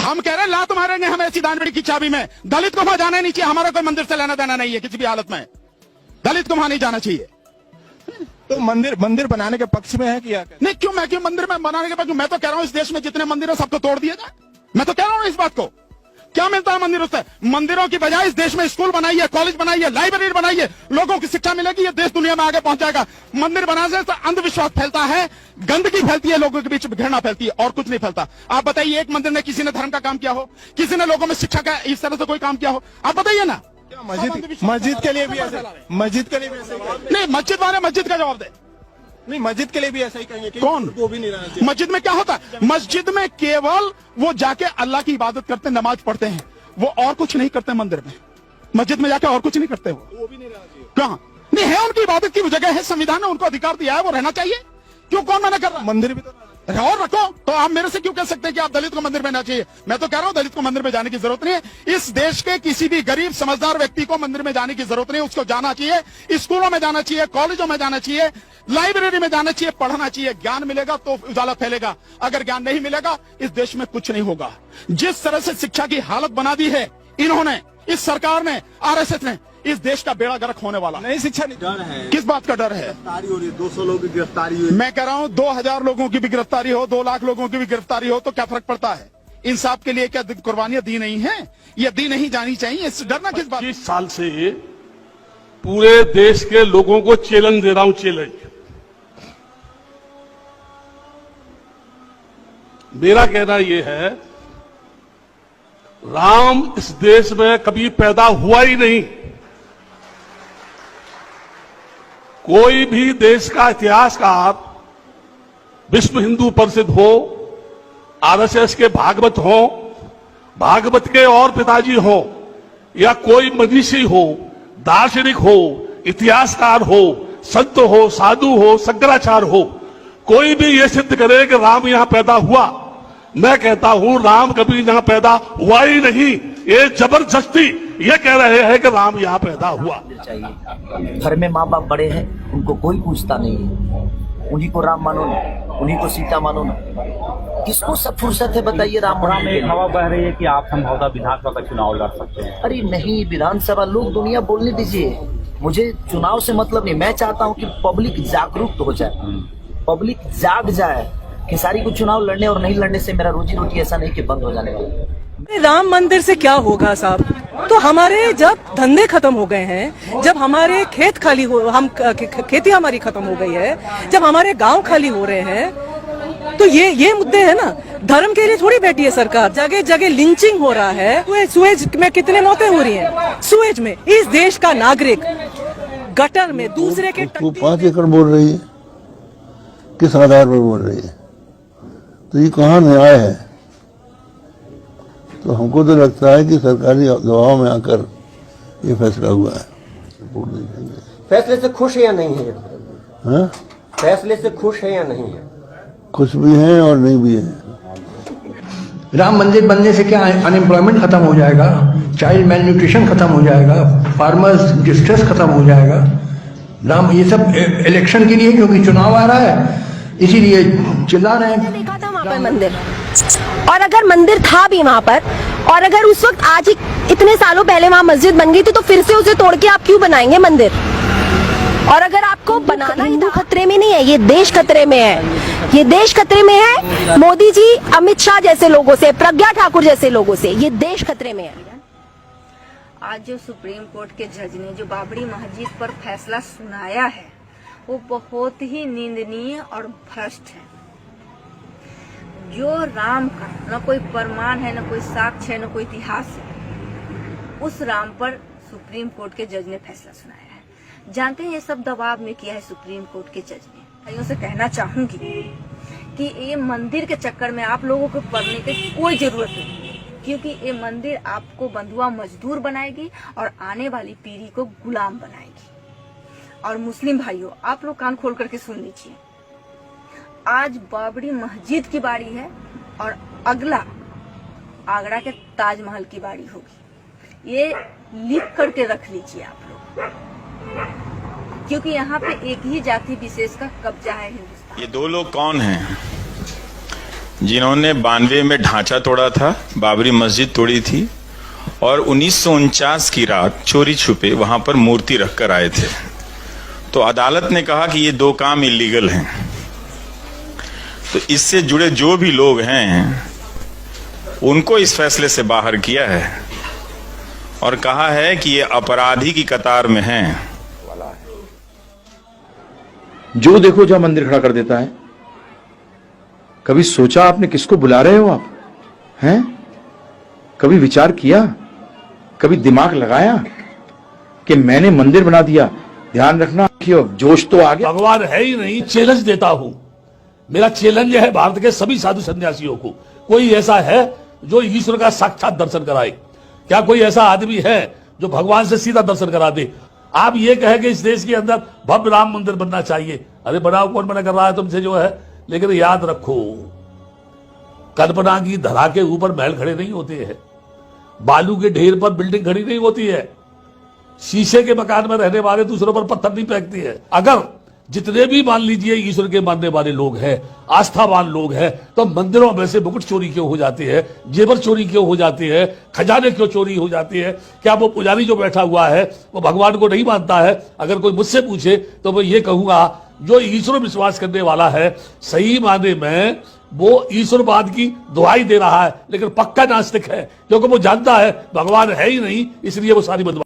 हम कह रहे हैं लात मारेंगे हम ऐसी दानवीर की चाबी में। दलित को वहां जाना नहीं चाहिए, हमारा कोई मंदिर से लेना देना नहीं है किसी भी हालत में। दलित को वहां नहीं जाना चाहिए। तो मंदिर बनाने के पक्ष में है क्या? नहीं, क्यों मंदिर में बनाने के पक्ष में? मैं तो कह रहा हूं इस देश में जितने मंदिर है सबको तोड़ दिया जाए। मैं तो कह रहा हूं इस बात को। क्या मिलता है मंदिरों से? मंदिरों की बजाय इस देश में स्कूल बनाइए, कॉलेज बनाइए, लाइब्रेरी बनाइए, लोगों की शिक्षा मिलेगी, ये देश दुनिया में आगे पहुंच जाएगा। मंदिर बनाने से अंधविश्वास फैलता है, गंदगी फैलती है, लोगों के बीच घृणा फैलती है, और कुछ नहीं फैलता। आप बताइए एक मंदिर में किसी ने धर्म का काम किया हो, किसी ने लोगों में शिक्षा का इस तरह से कोई काम किया हो? आप बताइए ना। मस्जिद के लिए भी ऐसे नहीं, मस्जिद वाले मस्जिद का जवाब दे। नहीं, मस्जिद के लिए भी ऐसा ही कहेंगे कि कौन? वो भी नहीं रहना चाहिए। मस्जिद में क्या होता है? मस्जिद में केवल वो जाके अल्लाह की इबादत करते, नमाज पढ़ते हैं, वो और कुछ नहीं करते। मंदिर में, मस्जिद में जाके और कुछ नहीं करते। वो भी नहीं रहना चाहिए। कहाँ नहीं है? उनकी इबादत की जगह है, संविधान ने उनको अधिकार दिया है, वो रहना चाहिए। क्यों, कौन मना कर रहा? मंदिर भी तो और रखो। तो आप मेरे से क्यों कह सकते हैं कि आप दलित को मंदिर में जाना चाहिए? मैं तो कह रहा हूं दलित को मंदिर में जाने की जरूरत नहीं है। इस देश के किसी भी गरीब समझदार व्यक्ति को मंदिर में जाने की जरूरत नहीं है। उसको जाना चाहिए, स्कूलों में जाना चाहिए, कॉलेजों में जाना चाहिए, लाइब्रेरी में जाना चाहिए, पढ़ना चाहिए। ज्ञान मिलेगा तो उजाला फैलेगा। अगर ज्ञान नहीं मिलेगा इस देश में कुछ नहीं होगा। जिस तरह से शिक्षा की हालत बना दी है इन्होंने, इस सरकार ने, आरएसएस ने, इस देश का बेड़ा गर्क होने वाला। नहीं, शिक्षा नहीं। डर है। किस बात का डर है? गिरफ्तारी हो रही है, 200 लोगों की गिरफ्तारी हुई। मैं कह रहा हूं 2000 लोगों की भी गिरफ्तारी हो, 2 लाख लोगों की भी गिरफ्तारी हो तो क्या फर्क पड़ता है? इंसाफ के लिए क्या कुर्बानियां दी नहीं है? ये दी नहीं जानी चाहिए। इस डरना किस बात? 25 साल से पूरे देश के लोगों को चैलेंज दे रहा हूं। चैलेंज मेरा कहना यह है, राम इस देश में कभी पैदा हुआ ही नहीं। कोई भी देश का इतिहासकार, विश्व हिंदू परिषद हो, आरएसएस के भागवत हो, भागवत के और पिताजी हो, या कोई मनीषी हो, दार्शनिक हो, इतिहासकार हो, संत हो, साधु हो, शंकराचार्य हो, कोई भी ये सिद्ध करे कि राम यहां पैदा हुआ, मैं कहता हूं राम कभी यहां पैदा हुआ ही नहीं। ये जबरदस्ती ये कह रहे हैं कि राम यहां पैदा हुआ। चाहिए घर में माँ बाप बड़े हैं, उनको कोई पूछता नहीं है। उन्हीं को राम मानो ना, उन्हीं को सीता मानो ना। किसको सब फुर्सत है बताइए? राम में एक हवा बह रही है कि आप संभवतः विधानसभा का चुनाव लड़ सकते हैं। अरे नहीं, विधानसभा लोग दुनिया बोलने दीजिए, मुझे चुनाव से मतलब नहीं। मैं चाहता हूँ कि पब्लिक जागरूक हो जाए, पब्लिक जाग जाए। खेसारी को चुनाव लड़ने और नहीं लड़ने से मेरा रोजी रोटी ऐसा नहीं कि बंद हो जाने वाला। राम मंदिर से क्या होगा साहब? तो हमारे जब धंधे खत्म हो गए हैं, जब हमारे खेत खाली हो, हम खेती हमारी खत्म हो गई है, जब हमारे गांव खाली हो रहे हैं, तो ये मुद्दे है ना। धर्म के लिए थोड़ी बैठी है सरकार। जगह जगह लिंचिंग हो रहा है। सुएज में कितने मौतें हो रही हैं? सुएज में इस देश का नागरिक गटर में दूसरे के 5 एकड़ बोल रही है, किस आधार पर बोल रही है? तो ये कहाँ न्याय है? तो हमको तो लगता है कि सरकारी दबाव में आकर ये फैसला हुआ है। रिपोर्ट देखेंगे। फैसले से खुश है या नहीं है? हाँ? फैसले से खुश है या नहीं है? खुश भी हैं और नहीं भी हैं। राम मंदिर बनने से क्या अनएम्प्लॉयमेंट खत्म हो जाएगा, चाइल्ड मेल न्यूट्रिशन खत्म हो जाएगा, फार्मर्स डिस्ट्रेस खत्म हो जाएगा। राम ये सब इलेक्शन के लिए, क्योंकि चुनाव आ रहा है इसीलिए चिल्ला रहे हैं। देखा था वहाँ पर मंदिर, और अगर मंदिर था भी वहाँ पर, और अगर उस वक्त आज इतने सालों पहले वहाँ मस्जिद बन गई थी, तो फिर से उसे तोड़ के आप क्यों बनाएंगे मंदिर? और अगर आपको बनाना, हिंदू खतरे में नहीं है, ये देश खतरे में है। ये देश खतरे में है मोदी जी, अमित शाह जैसे लोगों से, प्रज्ञा ठाकुर जैसे लोगों से। ये देश खतरे में है। आज जो सुप्रीम कोर्ट के जज ने जो बाबरी मस्जिद पर फैसला सुनाया है, वो बहुत ही निंदनीय और भ्रष्ट है। जो राम का न कोई प्रमाण है, न कोई साक्ष्य है, न कोई इतिहास है, उस राम पर सुप्रीम कोर्ट के जज ने फैसला सुनाया है। जानते हैं ये सब दबाव में किया है सुप्रीम कोर्ट के जज ने। भाइयों से कहना चाहूंगी कि ये मंदिर के चक्कर में आप लोगों को पड़ने की कोई जरूरत नहीं, क्योंकि ये मंदिर आपको बंधुआ मजदूर बनाएगी और आने वाली पीढ़ी को गुलाम बनाएगी। और मुस्लिम भाइयों, आप लोग कान खोल करके सुन लीजिए, आज बाबरी मस्जिद की बारी है और अगला आगरा के ताजमहल की बारी होगी। ये लिख करके रख लीजिए आप लोग, क्योंकि यहाँ पे एक ही जाति विशेष का कब्जा है हिंदुस्तान। ये 2 लोग कौन हैं? जिन्होंने 92 में ढांचा तोड़ा था, बाबरी मस्जिद तोड़ी थी और 1949 की रात चोरी छुपे वहां पर मूर्ति रखकर आए थे। तो अदालत ने कहा कि ये दो काम इलीगल हैं। तो इससे जुड़े जो भी लोग हैं उनको इस फैसले से बाहर किया है और कहा है कि ये अपराधी की कतार में हैं। जो देखो जहां मंदिर खड़ा कर देता है। कभी सोचा आपने किसको बुला रहे हो आप? हैं? कभी विचार किया, कभी दिमाग लगाया कि मैंने मंदिर बना दिया? ध्यान रखना कि जोश तो आ गया। भगवान है ही नहीं। चैलेंज देता हूं, मेरा चैलेंज है भारत के सभी साधु सन्यासियों को, कोई ऐसा है जो ईश्वर का साक्षात दर्शन कराए? क्या कोई ऐसा आदमी है जो भगवान से सीधा दर्शन करा दे? आप ये कहें कि इस देश के अंदर भव्य राम मंदिर बनना चाहिए, अरे बनाओ, कौन मना कर रहा है तुमसे जो है। लेकिन याद रखो, कल्पना की धरा के ऊपर महल खड़े नहीं होते हैं, बालू के ढेर पर बिल्डिंग खड़ी नहीं होती है, शीशे के मकान में रहने वाले दूसरों पर पत्थर नहीं फेंकती है। अगर जितने भी मान लीजिए ईश्वर के मानने वाले लोग हैं, आस्थावान लोग हैं, तो मंदिरों में से मुकुट चोरी क्यों हो जाते हैं, जेवर चोरी क्यों हो जाते हैं, खजाने क्यों चोरी हो जाते हैं? क्या वो पुजारी जो बैठा हुआ है वो भगवान को नहीं मानता है? अगर कोई मुझसे पूछे तो मैं ये कहूंगा, जो ईश्वर विश्वास करने वाला है सही माने में वो ईश्वरवाद की दुहाई दे रहा है, लेकिन पक्का नास्तिक है, क्योंकि वो जानता है भगवान है ही नहीं, इसलिए वो सारी बदमाशी